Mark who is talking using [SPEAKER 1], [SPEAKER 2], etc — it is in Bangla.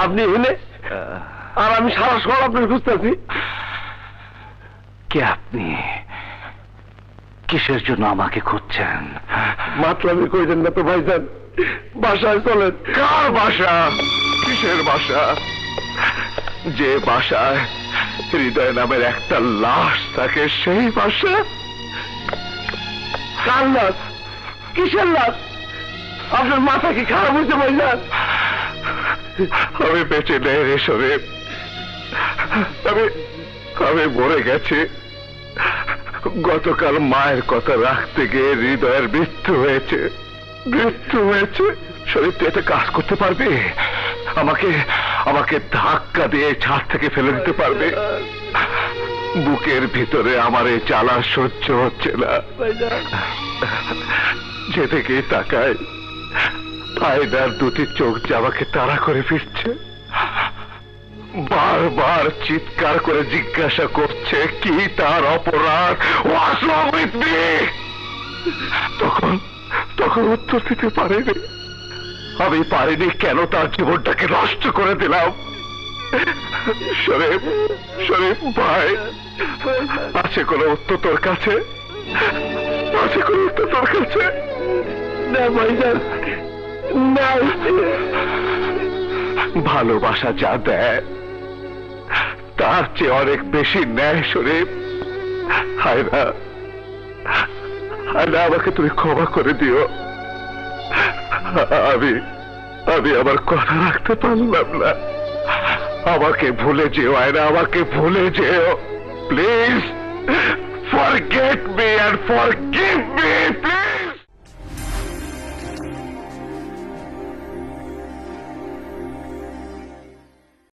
[SPEAKER 1] আপনি এনে আর আমি সারা শহর আপনার খুঁজতেছি।
[SPEAKER 2] কে আপনি? কিসের জন্য আমাকে খুঁজছেন?
[SPEAKER 1] মাতলামি কইলেন না তো ভাইজান, বাসায় চলেন।
[SPEAKER 2] কার বাসা? কিসের বাসা? যে বাসায় হৃদয় নামের একটা লাশ থাকে, সেই বাসা?
[SPEAKER 1] কার লাশ? কিসের লাশ? আপনার মাথা কি খারাপ হয়েছে ভাইজান?
[SPEAKER 2] আমি বেঁচে নেই রে শরীফ, আমি মরে গেছি। গতকাল মায়ের কথা রাখতে গিয়ে হৃদয়ের মৃত্যু হয়েছে। শরীফ, তুই একটা কাজ করতে পারবি? আমাকে ধাক্কা দিয়ে ছাদ থেকে ফেলে দিতে পারবে? বুকের ভিতরে আমার এই জ্বালা সহ্য হচ্ছে না। যেদিকে তাকায় আয়নার দুটি চোখ যে আমাকে তাড়া করে ফিরছে, বারবার চিৎকার করে জিজ্ঞাসা করছে কি তার অপরাধ, What's wrong with me? তখন উত্তর দিতে পারিনি। আমি পারিনি কেন তার জীবনটাকে নষ্ট করে দিলাম। শরীফ ভাই, আছে কোনো উত্তর তোর কাছে? আছে কোনো উত্তর তোর কাছে?
[SPEAKER 1] না ভাইজান, না।
[SPEAKER 2] ভালোবাসা যা দেয় তার চেয়ে অনেক বেশি নেয় শরীফ। হায়না, আমাকে তুমি ক্ষমা করে দিও। আমি আমার কথা রাখতে পারলাম না। আমাকে ভুলে যেও আয়না, আমাকে ভুলে যেও please. Forget me and forgive me please.